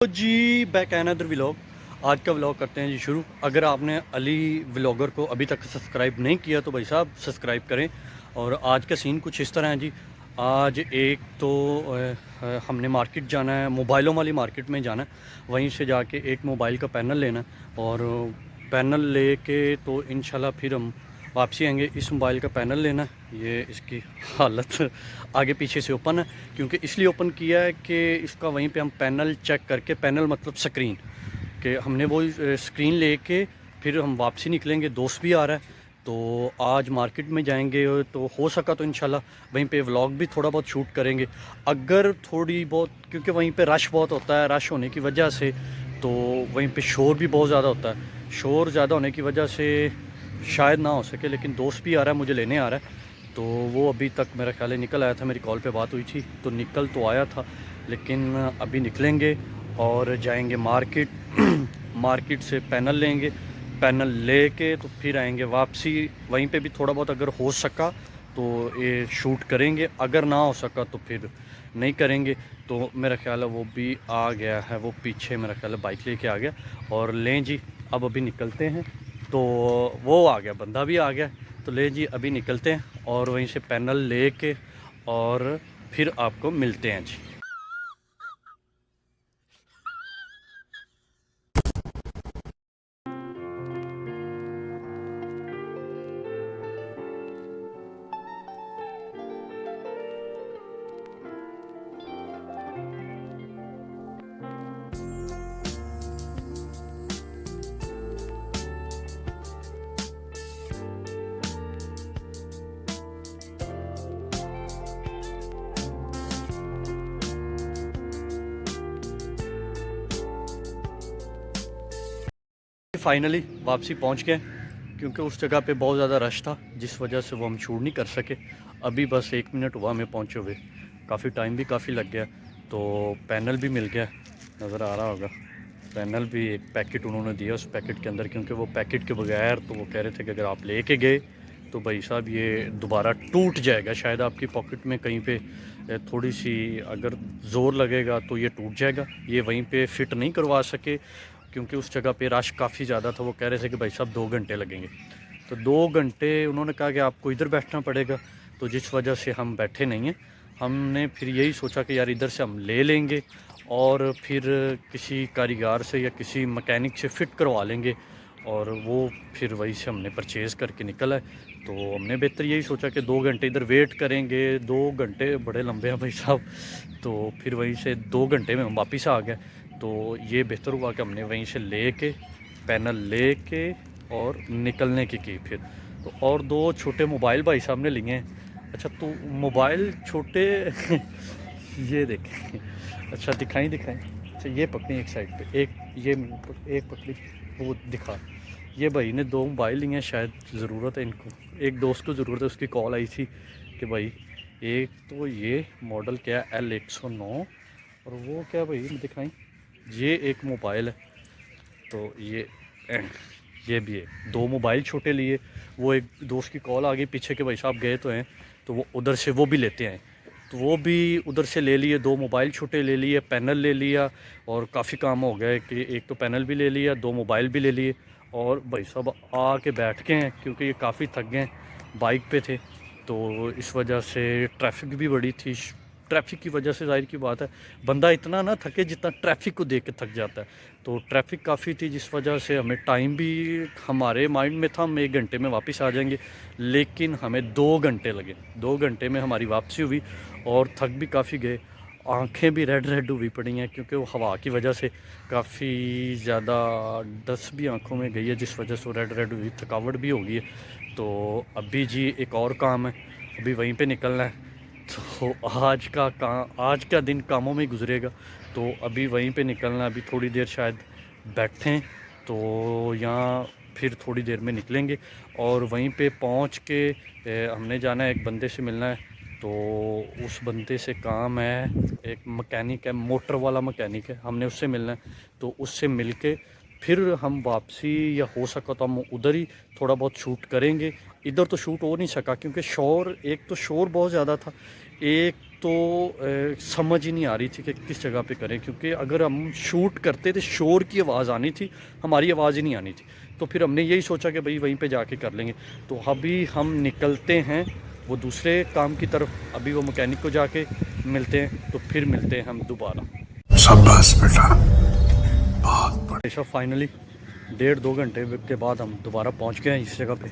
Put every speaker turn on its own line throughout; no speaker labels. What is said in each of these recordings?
तो जी back another vlog. आज का व्लॉग करते हैं जी शुरू। अगर आपने अली व्लॉगर को अभी तक सब्सक्राइब नहीं किया तो भाई साहब सब्सक्राइब करें। और आज का सीन कुछ इस तरह है जी। आज एक तो हमने मार्केट जाना है, मोबाइलों वाली मार्केट में जाना है। वहीं से जाके एक मोबाइल का पैनल लेना है और पैनल लेके तो इंशाल्लाह फिर हम वापसी आएंगे। इस मोबाइल का पैनल लेना है। ये इसकी हालत आगे पीछे से ओपन है, क्योंकि इसलिए ओपन किया है कि इसका वहीं पे हम पैनल चेक करके, पैनल मतलब स्क्रीन, कि हमने वो स्क्रीन लेके फिर हम वापसी निकलेंगे। दोस्त भी आ रहा है तो आज मार्केट में जाएंगे, तो हो सका तो इंशाल्लाह वहीं पे व्लॉग भी थोड़ा बहुत शूट करेंगे। अगर थोड़ी बहुत, क्योंकि वहीं पे रश बहुत होता है, रश होने की वजह से तो वहीं पे शोर भी बहुत ज़्यादा होता है। शोर ज़्यादा होने की वजह से शायद ना हो सके, लेकिन दोस्त भी आ रहा है, मुझे लेने आ रहा है। तो वो अभी तक मेरा ख्याल है निकल आया था, मेरी कॉल पे बात हुई थी तो निकल तो आया था, लेकिन अभी निकलेंगे और जाएंगे मार्केट। मार्केट से पैनल लेंगे, पैनल लेके तो फिर आएंगे वापसी। वहीं पे भी थोड़ा बहुत अगर हो सका तो ये शूट करेंगे, अगर ना हो सका तो फिर नहीं करेंगे। तो मेरा ख्याल है वो भी आ गया है, वो पीछे मेरा ख्याल है बाइक लेके आ गया। और लें जी, अब अभी निकलते हैं। तो वो आ गया, बंदा भी आ गया। तो ले जी अभी निकलते हैं और वहीं से पैनल लेके और फिर आपको मिलते हैं जी। फाइनली वापसी पहुंच गए, क्योंकि उस जगह पे बहुत ज़्यादा रश था जिस वजह से वो हम शूट नहीं कर सके। अभी बस 1 मिनट हुआ हमें पहुंचे हुए, काफ़ी टाइम भी काफ़ी लग गया। तो पैनल भी मिल गया, नज़र आ रहा होगा। पैनल भी एक पैकेट उन्होंने दिया उस पैकेट के अंदर, क्योंकि वो पैकेट के बगैर तो वो कह रहे थे कि अगर आप लेके गए तो भाई साहब ये दोबारा टूट जाएगा, शायद आपकी पॉकेट में कहीं पे थोड़ी सी अगर ज़ोर लगेगा तो ये टूट जाएगा। ये वहीं पे फ़िट नहीं करवा सके, क्योंकि उस जगह पे रश काफ़ी ज़्यादा था। वो कह रहे थे कि भाई साहब 2 घंटे लगेंगे। तो 2 घंटे उन्होंने कहा कि आपको इधर बैठना पड़ेगा, तो जिस वजह से हम बैठे नहीं हैं। हमने फिर यही सोचा कि यार इधर से हम ले लेंगे और फिर किसी कारीगर से या किसी मकैनिक से फ़िट करवा लेंगे, और वो फिर वहीं से हमने परचेज़ करके निकला है। तो हमने बेहतर यही सोचा कि 2 घंटे इधर वेट करेंगे, 2 घंटे बड़े लंबे हैं भाई साहब। तो फिर वहीं से 2 घंटे में हम वापस आ गए। तो ये बेहतर हुआ कि हमने वहीं से लेके, पैनल लेके और निकलने की फिर। तो और 2 छोटे मोबाइल भाई साहब ने लिए हैं। अच्छा तो मोबाइल छोटे ये देखें। अच्छा दिखाएं दिखाएं। अच्छा ये पकड़ी एक साइड पे, एक ये एक पकड़ी, वो दिखा। ये भाई ने 2 मोबाइल लिए हैं, शायद ज़रूरत है इनको। एक दोस्त को ज़रूरत है, उसकी कॉल आई थी कि भाई एक तो ये मॉडल क्या है L109, और वो क्या भाई दिखाएं, ये एक मोबाइल है। तो ये भी है। 2 मोबाइल छोटे लिए। वो एक दोस्त की कॉल आ गई पीछे के भाई साहब गए तो हैं, तो वो उधर से वो भी लेते हैं। तो वो भी उधर से ले लिए, 2 मोबाइल छोटे ले लिए, पैनल ले लिया, और काफ़ी काम हो गया कि एक तो पैनल भी ले लिया, 2 मोबाइल भी ले लिए। और भाई साहब आके बैठ के हैं, क्योंकि ये काफ़ी थक गए, बाइक पे थे। तो इस वजह से ट्रैफिक भी बड़ी थी। ट्रैफिक की वजह से जाहिर की बात है बंदा इतना ना थके जितना ट्रैफिक को देख के थक जाता है। तो ट्रैफिक काफ़ी थी, जिस वजह से हमें टाइम भी, हमारे माइंड में था हम 1 घंटे में वापस आ जाएंगे, लेकिन हमें 2 घंटे लगे। 2 घंटे में हमारी वापसी हुई और थक भी काफ़ी गए। आंखें भी रेड रेड हुई पड़ी हैं, क्योंकि वो हवा की वजह से काफ़ी ज़्यादा डस्ट भी आंखों में गई है, जिस वजह से वो रेड रेड हुई, थकावट भी हो गई है। तो अभी जी एक और काम है, अभी वहीं पे निकलना है। तो आज का दिन कामों में ही गुजरेगा। तो अभी वहीं पे निकलना, अभी थोड़ी देर शायद बैठें तो यहाँ फिर थोड़ी देर में निकलेंगे। और वहीं पे पहुँच के हमने जाना है, एक बंदे से मिलना है। तो उस बंदे से काम है, एक मकैनिक है, मोटर वाला मकैनिक है, हमने उससे मिलना है। तो उससे मिल के फिर हम वापसी, या हो सका तो हम उधर ही थोड़ा बहुत शूट करेंगे। इधर तो शूट हो नहीं सका, क्योंकि शोर, एक तो शोर बहुत ज़्यादा था, एक तो समझ ही नहीं आ रही थी कि किस जगह पे करें, क्योंकि अगर हम शूट करते तो शोर की आवाज़ आनी थी, हमारी आवाज़ ही नहीं आनी थी। तो फिर हमने यही सोचा कि भाई वहीं पे जाके कर लेंगे। तो अभी हम निकलते हैं वो दूसरे काम की तरफ, अभी वो मैकेनिक को जाके मिलते हैं, तो फिर मिलते हैं हम दोबारा।
शाबाश बेटा, बहुत बढ़िया।
ऐसा फाइनली 1.5-2 घंटे के बाद हम दोबारा पहुंच गए हैं इस जगह पे।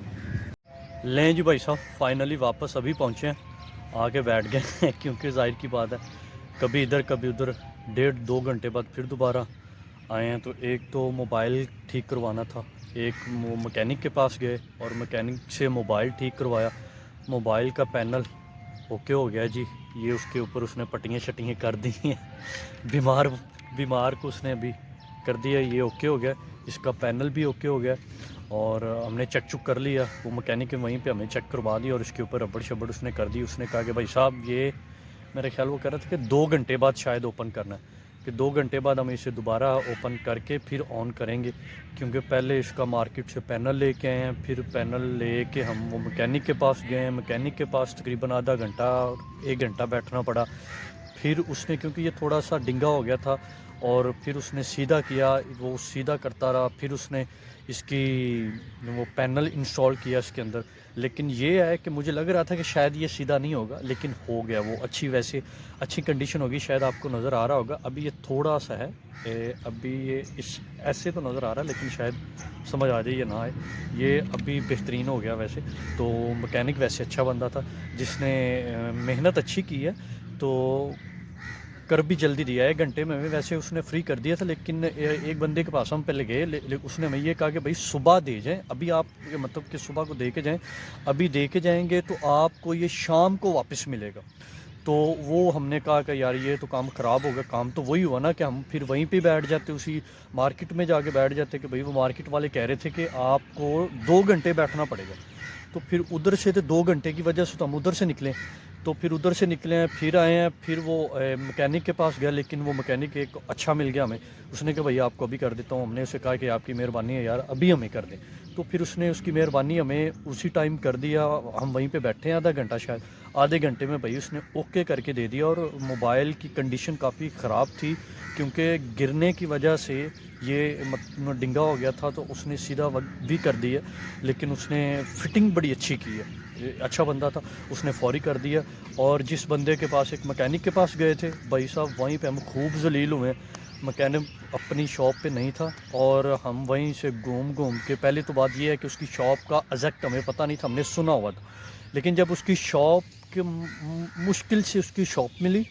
लें जी भाई साहब, फाइनली वापस अभी पहुंचे हैं, आके बैठ गए हैं क्योंकि जाहिर की बात है कभी इधर कभी उधर 1.5-2 घंटे बाद फिर दोबारा आए हैं। तो एक तो मोबाइल ठीक करवाना था, एक मैकेनिक के पास गए और मैकेनिक से मोबाइल ठीक करवाया। मोबाइल का पैनल ओके हो गया जी, ये उसके ऊपर उसने पट्टियाँ शट्टियाँ कर दी हैं बीमार को उसने अभी कर दिया, ये ओके हो गया। इसका पैनल भी ओके हो गया और हमने चेक चुक कर लिया, वो मैकेनिक वहीं पे हमें चेक करवा दिया और इसके ऊपर रबड़ शबड़ उसने कर दी। उसने कहा कि भाई साहब ये मेरे ख्याल वो कह रहा था कि 2 घंटे बाद शायद ओपन करना है, कि 2 घंटे बाद हम इसे दोबारा ओपन करके फिर ऑन करेंगे, क्योंकि पहले इसका मार्केट से पैनल लेके आए हैं, फिर पैनल लेके हम वो मैकेनिक के पास गए हैं। मैकेनिक के पास तकरीबन आधा घंटा 1 घंटा बैठना पड़ा। फिर उसने, क्योंकि ये थोड़ा सा डिंगा हो गया था, और फिर उसने सीधा किया, वो सीधा करता रहा। फिर उसने इसकी वो पैनल इंस्टॉल किया इसके अंदर। लेकिन ये है कि मुझे लग रहा था कि शायद ये सीधा नहीं होगा, लेकिन हो गया वो अच्छी, वैसे अच्छी कंडीशन होगी, शायद आपको नज़र आ रहा होगा। अभी ये थोड़ा सा है, अभी ये इस ऐसे तो नज़र आ रहा है, लेकिन शायद समझ आ जाए या ना आए। ये अभी बेहतरीन हो गया वैसे तो। मैकेनिक वैसे अच्छा बंदा था, जिसने मेहनत अच्छी की है, तो कर भी जल्दी दिया है। 1 घंटे में हमें वैसे उसने फ्री कर दिया था, लेकिन एक बंदे के पास हम पहले गए, उसने हमें ये कहा कि भाई सुबह दे जाएं, अभी आप मतलब कि सुबह को दे के जाएं, अभी दे के जाएंगे तो आपको ये शाम को वापस मिलेगा। तो वो हमने कहा कि यार ये तो काम ख़राब हो गया। काम तो वही हुआ ना कि हम फिर वहीं पे बैठ जाते, उसी मार्केट में जाके बैठ जाते कि भाई वो मार्केट वाले कह रहे थे कि आपको 2 घंटे बैठना पड़ेगा। तो फिर उधर से तो 2 घंटे की वजह से तो हम उधर से निकले, तो फिर उधर से निकले हैं, फिर आए हैं, फिर वो मैकेनिक के पास गया, लेकिन वो मैकेनिक एक अच्छा मिल गया हमें। उसने कहा भैया आपको अभी कर देता हूँ। हमने उसे कहा कि आपकी मेहरबानी है यार, अभी हमें कर दें। तो फिर उसने उसकी मेहरबानी हमें उसी टाइम कर दिया। हम वहीं पे बैठे हैं आधा घंटा, शायद आधे घंटे में भाई उसने ओके करके दे दिया। और मोबाइल की कंडीशन काफ़ी ख़राब थी, क्योंकि गिरने की वजह से ये डिंगा हो गया था, तो उसने सीधा भी कर दिया, लेकिन उसने फिटिंग बड़ी अच्छी की है। अच्छा बंदा था, उसने फौरी कर दिया। और जिस बंदे के पास, एक मैकेनिक के पास गए थे भाई साहब, वहीं पे हम खूब जलील हुए। मैकेनिक अपनी शॉप पे नहीं था और हम वहीं से घूम घूम के, पहले तो बात ये है कि उसकी शॉप का एग्जैक्ट हमें पता नहीं था, हमने सुना हुआ था, लेकिन जब उसकी शॉप के मुश्किल से उसकी शॉप मिली,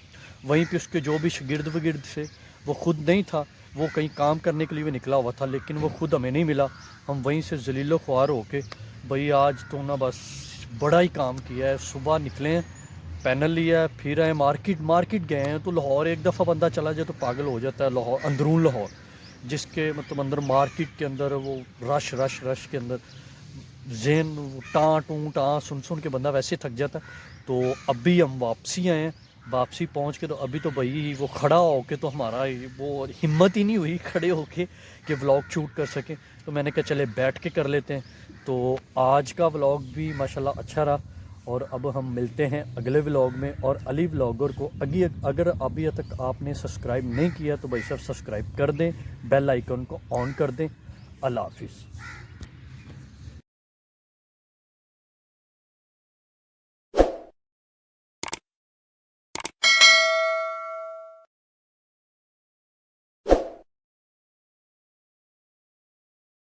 वहीं पे उसके जो भी शागिर्द वगिर्द से, वो खुद नहीं था, वो कहीं काम करने के लिए भी निकला हुआ था, लेकिन वो खुद हमें नहीं मिला। हम वहीं से जलीलो ख्वार होके, भाई आज तो ना बस बड़ा ही काम किया है। सुबह निकले हैं, पैनल लिया है, फिर आए मार्केट गए हैं। तो लाहौर एक दफ़ा बंदा चला जाए तो पागल हो जाता है। लाहौर, अंदरून लाहौर, जिसके मतलब अंदर मार्केट के अंदर वो रश के अंदर जहन टाँ टूँ टाँ सुन के बंदा वैसे थक जाता है। तो अभी हम वापसी आए हैं, वापसी पहुंच के तो अभी तो भाई वो खड़ा होके तो हमारा वो हिम्मत ही नहीं हुई खड़े होके कि व्लॉग शूट कर सकें। तो मैंने कहा चले बैठ के कर लेते हैं। तो आज का व्लॉग भी माशाल्लाह अच्छा रहा, और अब हम मिलते हैं अगले व्लॉग में। और अली व्लॉगर को अगर अभी तक आपने सब्सक्राइब नहीं किया तो भाई सब सब्सक्राइब कर दें, बेल आइकन को ऑन कर दें। अल्लाह हाफिज़।